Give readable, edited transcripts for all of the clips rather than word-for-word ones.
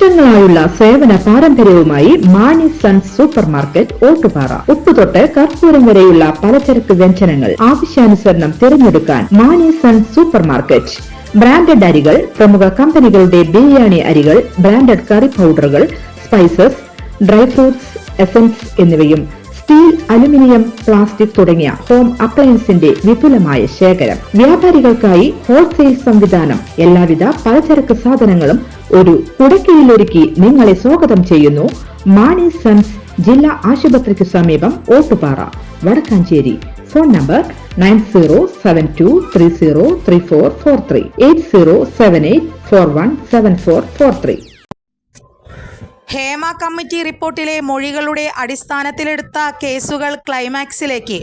വർഷങ്ങളായുള്ള സേവന പാരമ്പര്യവുമായി Mani sons super market Ottupara. ഉപ്പുതൊട്ട് കർപ്പൂരം വരെയുള്ള പലചരക്ക് വ്യഞ്ജനങ്ങൾ ആവശ്യാനുസരണം തിരഞ്ഞെടുക്കാൻ Mani sons super market. Branded അരികൾ, പ്രമുഖ കമ്പനികളുടെ ബിരിയാണി അരികൾ, ബ്രാൻഡഡ് കറി പൗഡറുകൾ, സ്പൈസസ്, ഡ്രൈ ഫ്രൂട്ട്സ്, എസൻസ് എന്നിവയും സ്റ്റീൽ, അലുമിനിയം, പ്ലാസ്റ്റിക് തുടങ്ങിയ ഹോം അപ്ലയൻസിന്റെ വിപുലമായ ശേഖരം. വ്യാപാരികൾക്കായി ഹോൾസെയിൽ സംവിധാനം. എല്ലാവിധ പലചരക്ക് സാധനങ്ങളും ഒരു കുടക്കീഴിലൊരുക്കി നിങ്ങളെ സ്വാഗതം ചെയ്യുന്നു. മാണി സൺസ് ജില്ലാ ആശുപത്രിക്ക് സമീപം Ottupara, Vadakkanchery. Phone number 9072303443 8078417443. Hema committee റിപ്പോർട്ടിലെ മൊഴികളുടെ അടിസ്ഥാനത്തിലെടുത്ത കേസുകൾ ക്ലൈമാക്സിലേക്ക്.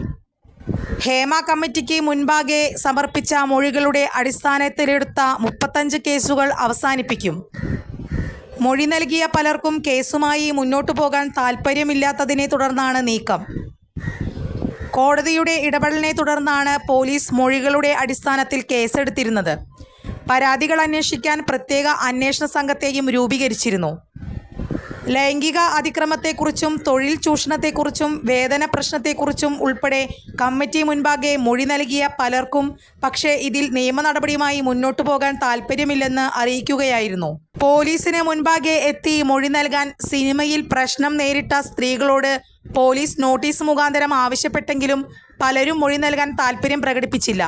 ഹേമ കമ്മിറ്റിക്ക് മുൻപാകെ സമർപ്പിച്ച മൊഴികളുടെ അടിസ്ഥാനത്തിലെടുത്ത 35 കേസുകൾ അവസാനിപ്പിക്കും. മൊഴി നൽകിയ പലർക്കും കേസുമായി മുന്നോട്ടു പോകാൻ താൽപ്പര്യമില്ലാത്തതിനെ തുടർന്നാണ് നീക്കം. കോടതിയുടെ ഇടപെടലിനെ തുടർന്നാണ് പോലീസ് മൊഴികളുടെ അടിസ്ഥാനത്തിൽ കേസെടുത്തിരുന്നത്. പരാതികൾ അന്വേഷിക്കാൻ പ്രത്യേക അന്വേഷണ സംഘത്തെയും രൂപീകരിച്ചിരുന്നു. ലൈംഗിക അതിക്രമത്തെക്കുറിച്ചും തൊഴിൽ ചൂഷണത്തെക്കുറിച്ചും വേതന പ്രശ്നത്തെക്കുറിച്ചും ഉൾപ്പെടെ കമ്മിറ്റി മുൻപാകെ മൊഴി നൽകിയ പലർക്കും പക്ഷേ ഇതിൽ നിയമ നടപടിയുമായി മുന്നോട്ടു പോകാൻ താൽപ്പര്യമില്ലെന്ന് അറിയിക്കുകയായിരുന്നു. പോലീസിന് മുൻപാകെ എത്തി മൊഴി നൽകാൻ സിനിമയിൽ പ്രശ്നം നേരിട്ട സ്ത്രീകളോട് പോലീസ് നോട്ടീസ് മുഖാന്തരം ആവശ്യപ്പെട്ടെങ്കിലും പലരും മൊഴി നൽകാൻ താൽപ്പര്യം പ്രകടിപ്പിച്ചില്ല.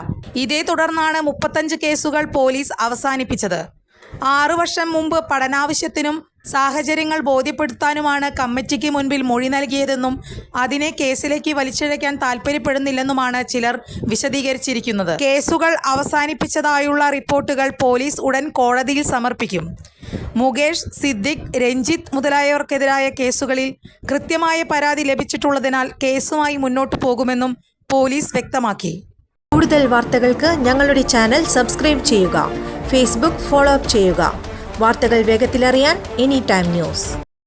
ഇതേ തുടർന്നാണ് 35 കേസുകൾ പോലീസ് അവസാനിപ്പിച്ചത്. 6 വർഷം മുമ്പ് പഠനാവശ്യത്തിനും സാഹചര്യങ്ങൾ ബോധ്യപ്പെടുത്താനുമാണ് കമ്മിറ്റിക്ക് മുൻപിൽ മൊഴി നൽകിയതെന്നും അതിനെ കേസിലേക്ക് വലിച്ചിഴയ്ക്കാൻ താൽപ്പര്യപ്പെടുന്നില്ലെന്നുമാണ് ചിലർ വിശദീകരിച്ചിരിക്കുന്നത്. കേസുകൾ അവസാനിപ്പിച്ചതായുള്ള റിപ്പോർട്ടുകൾ പോലീസ് ഉടൻ കോടതിയിൽ സമർപ്പിക്കും. മുകേഷ്, സിദ്ദിഖ്, രഞ്ജിത്ത് മുതലായവർക്കെതിരായ കേസുകളിൽ കൃത്യമായ പരാതി ലഭിച്ചിട്ടുള്ളതിനാൽ കേസുമായി മുന്നോട്ടു പോകുമെന്നും പോലീസ് വ്യക്തമാക്കി. കൂടുതൽ വാർത്തകൾക്ക് ഞങ്ങളുടെ ചാനൽ സബ്സ്ക്രൈബ് ചെയ്യുക. ഫേസ്ബുക്ക് ഫോളോ അപ്പ് ചെയ്യുക. വാർത്തകൾ വേഗത്തിലറിയാൻ എനി ടൈം ന്യൂസ്.